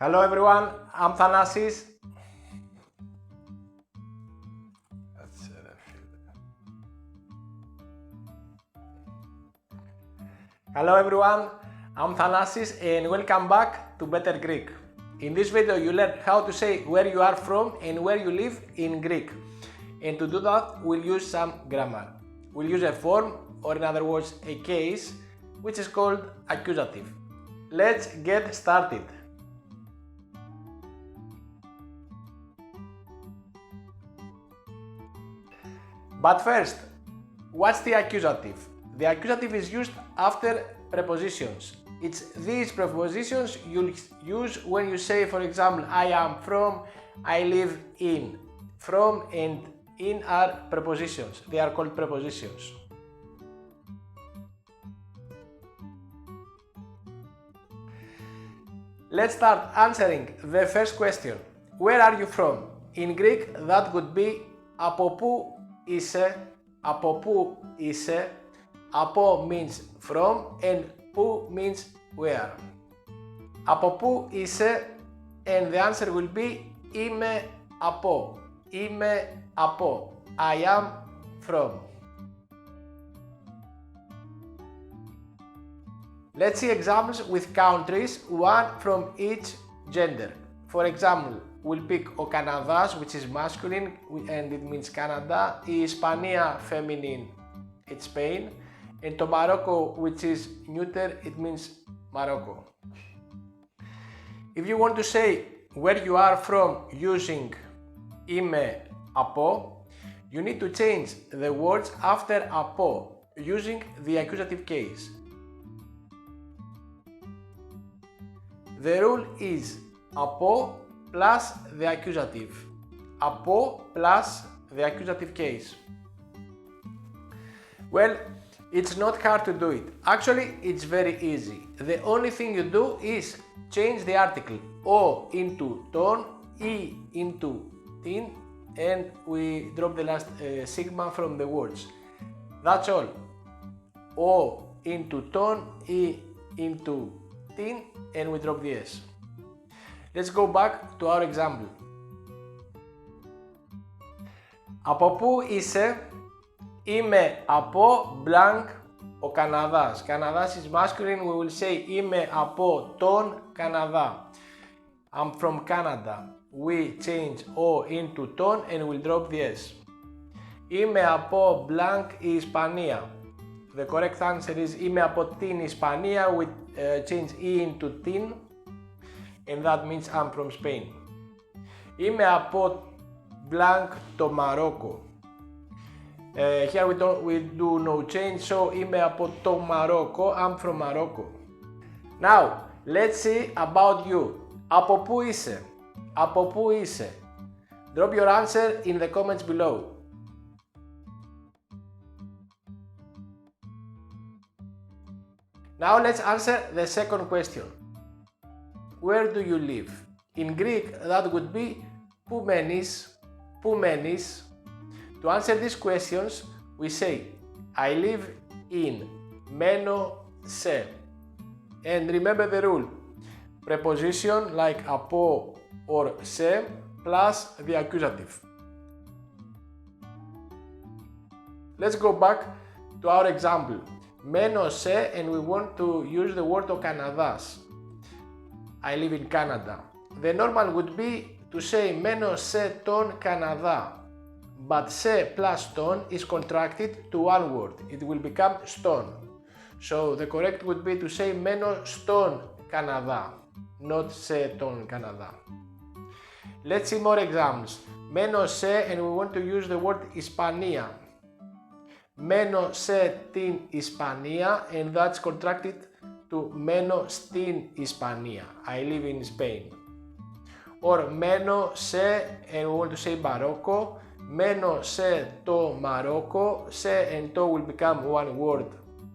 Hello everyone, I'm Thanasis. Hello everyone, I'm Thanasis and welcome back to Better Greek. In this video you learn how to say where you are from and where you live in Greek. And to do that we'll use some grammar. We'll use a form, or in other words a case, which is called accusative. Let's get started. But first, what's the accusative? The accusative is used after prepositions. It's these prepositions you'll use when you say, for example, I am from, I live in. From and in are prepositions. They are called prepositions. Let's start answering the first question. Where are you from? In Greek, that would be από πού είσαι, από πού είσαι. Από means from and πού means where. Από πού είσαι, and the answer will be είμαι από. Είμαι από. I am from. Let's see examples with countries, one from each gender. For example, we'll pick ο Καναδάς, which is masculine and it means Canada, η Ισπανία, feminine, it's Spain, and το Morocco, which is neuter, it means Morocco. If you want to say where you are from using είμαι από, you need to change the words after από using the accusative case. The rule is από plus the accusative. Από plus the accusative case. Well, it's not hard to do it. Actually, it's very easy. The only thing you do is change the article ο into ton, ή into tin, and we drop the last sigma from the words. That's all. Ο into ton, ή into tin, and we drop the s. Let's go back to our example. Από πού είσαι? Είμαι από blank ο Καναδάς. Καναδάς is masculine, we will say είμαι από τον Καναδά. I'm from Canada. We change ο into τον and we'll drop the s. Είμαι από blank η Ισπανία. The correct answer is είμαι από την Ισπανία. We change e into tin, and that means I'm from Spain. Είμαι από blank το Μαρόκο. Here we do no change, so είμαι από το Μαρόκο. I'm from Morocco. Now, let's see about you. Από πού είσαι? Από πού είσαι? Drop your answer in the comments below. Now let's answer the second question. Where do you live? In Greek, that would be πού μένεις? Πού μένεις? To answer these questions, we say I live in. Μένω σε. And remember the rule. Preposition like από or σε plus the accusative. Let's go back to our example. Μένω σε, and we want to use the word ο Καναδάς. I live in Canada. The normal would be to say μένω σε τον Καναδά. But σε plus ton is contracted to one word. It will become στον. So the correct would be to say μένω στον Καναδά, not σε τον Καναδά. Let's see more examples. Μένω σε, and we want to use the word Ισπανία. Μένω σε την Ισπανία, and that's contracted to μένω στην Ισπανία. I live in Spain. Or μένω σε, and we want to say Morocco. Μένω σε το Μαρόκο. Σε and το will become one word.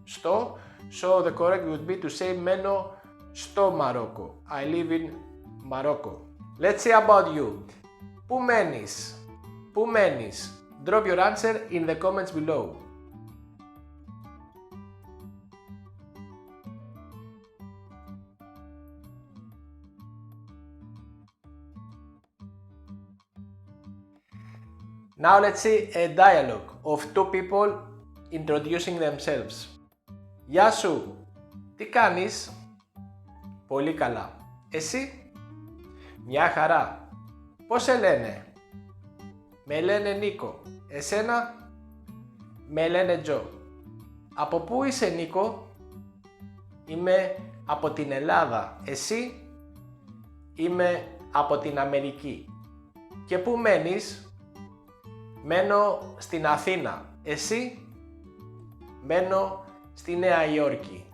Στο. So the correct would be to say μένω στο Μαρόκο. I live in Morocco. Let's see about you. Πού μένεις? Πού μένεις? Drop your answer in the comments below. Now let's see a dialogue of two people introducing themselves. Γεια σου, τι κάνεις? Πολύ καλά. Εσύ? Μια χαρά. Πώς σε λένε? Με λένε Νίκο. Εσένα? Με λένε Τζο. Από πού είσαι Νίκο? Είμαι από την Ελλάδα. Εσύ? Είμαι από την Αμερική. Και πού μένεις? Μένω στην Αθήνα. Εσύ? Μένω στη Νέα Υόρκη.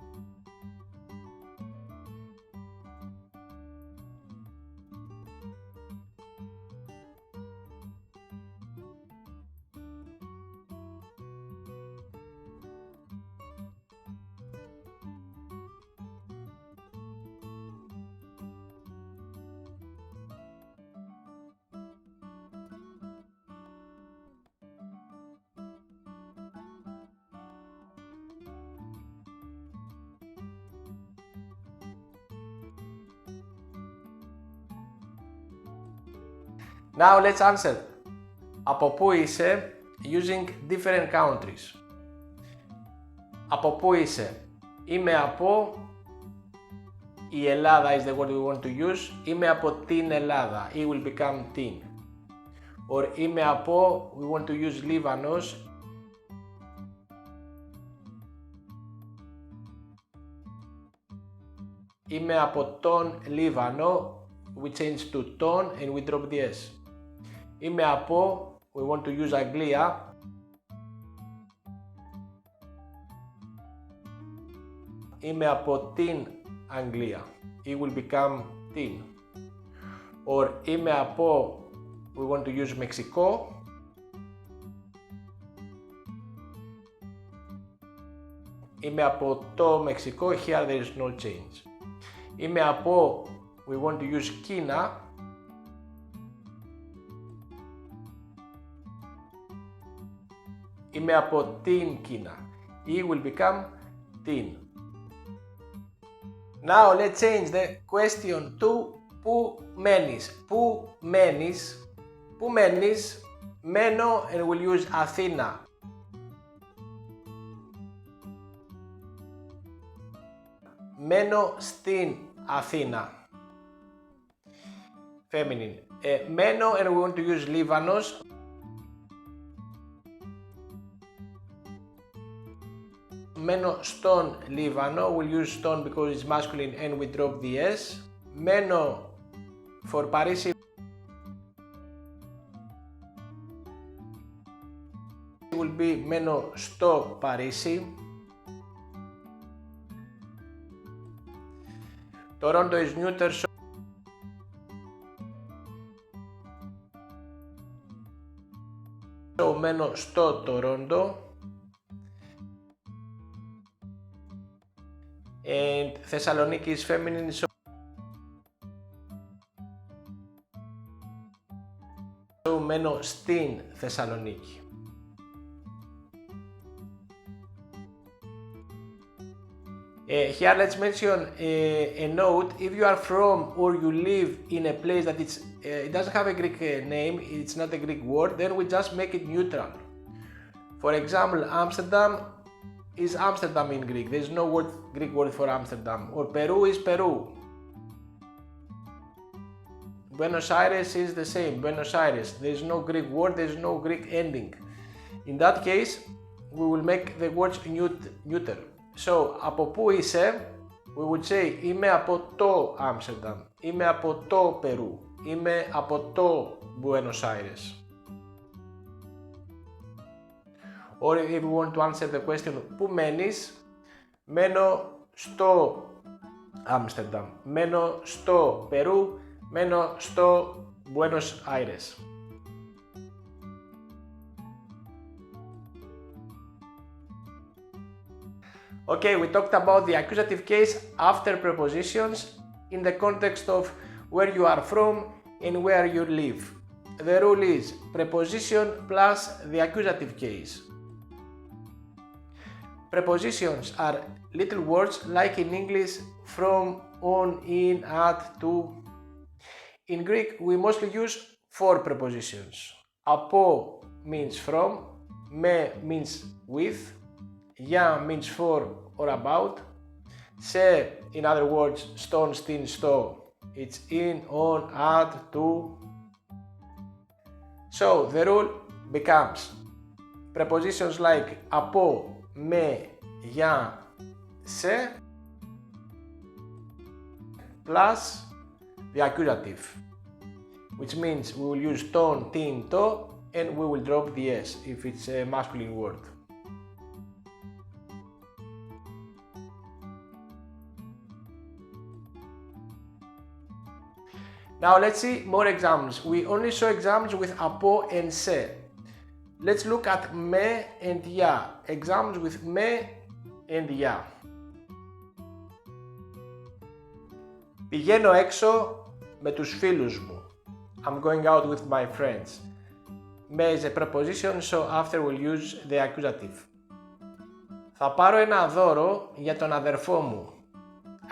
Now let's answer. Από πού είσαι using different countries. Από πού είσαι? Είμαι από... Η Ελλάδα is the word we want to use. Είμαι από την Ελλάδα. It will become tin. Or είμαι από... We want to use Libanos. Είμαι από τον Λίβανο. We change to ton and we drop the S. Είμαι από, we want to use Αγγλία. Είμαι από την Αγγλία. It will become tin. Or είμαι από, we want to use Μεξικό. Είμαι από το Μεξικό. Here there is no change. Είμαι από, we want to use Κίνα. Είμαι από την Κίνα. It will become tin. Now let's change the question to πού μένεις. Πού μένεις. Πού μένεις. Μένω and we'll use Αθήνα. Μένω στην Αθήνα. Feminine. Μένω and we want to use Libanos. Μένω στον Λίβανο. We'll use stone because it's masculine and we drop the S. Μένω for Paris. Will be μένω στο Παρίσι. Toronto is neuter, so μένω στο Toronto. And Thessaloniki is feminine, so μένω στην Θεσσαλονίκη. Here let's mention a note. If you are from or you live in a place that it doesn't have a Greek name, it's not a Greek word, then we just make it neutral. For example, Amsterdam is Amsterdam in Greek. There's no Greek word for Amsterdam. Or Peru is Peru. Buenos Aires is the same. Buenos Aires. There's no Greek word. There's no Greek ending. In that case, we will make the words neuter. So, από πού είσαι, we would say είμαι από το Amsterdam. Είμαι από το Περού. Είμαι από το Buenos Aires. Or if we want to answer the question πού μένεις, μένω στο Άμστερνταμ, μένω στο Περού, μένω στο Buenos Aires. Okay, we talked about the accusative case after prepositions in the context of where you are from and where you live. The rule is preposition plus the accusative case. Prepositions are little words like in English from, on, in, at, to. In Greek we mostly use 4 prepositions. Από means from, με means with, για means for or about, σε, in other words, στον, στην, στο, it's in, on, at, to. So the rule becomes prepositions like από, με, για, σε, plus the accusative, which means we will use ton, tin, to, and we will drop the s if it's a masculine word. Now let's see more examples. We only saw examples with από and σε. Let's look at με and για. Examples with με and για. Πηγαίνω έξω με τους φίλους μου. I'm going out with my friends. Με is a preposition, so after we'll use the accusative. Θα πάρω ένα δώρο για τον αδερφό μου.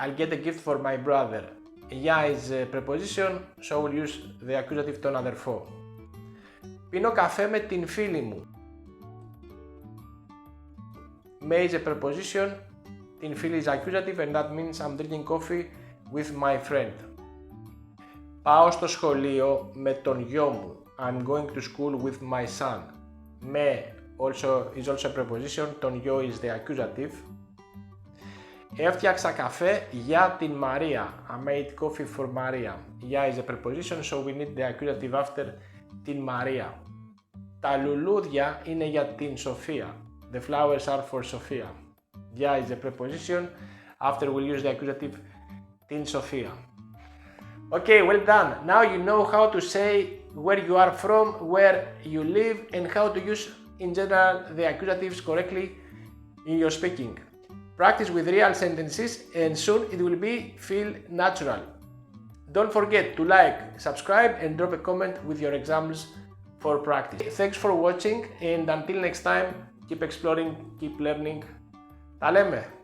I'll get a gift for my brother. Για is a preposition, so we'll use the accusative τον αδερφό. Πίνω καφέ με την φίλη μου. Με is a preposition, την φίλη is accusative and that means I'm drinking coffee with my friend. Πάω στο σχολείο με τον γιο μου. I'm going to school with my son. Με is also a preposition, τον γιο is the accusative. Έφτιαξα καφέ για την Μαρία. I made coffee for Maria. Για is a preposition, so we need the accusative after την Μαρία. Τα λουλούδια είναι για την Σοφία. The flowers are for Sophia. Για is a preposition, after we'll use the accusative την Σοφία. Okay, well done. Now you know how to say where you are from, where you live, and how to use in general the accusatives correctly in your speaking. Practice with real sentences and soon it will feel natural. Don't forget to like, subscribe and drop a comment with your examples for practice. Thanks for watching and until next time, keep exploring, keep learning. Τα λέμε!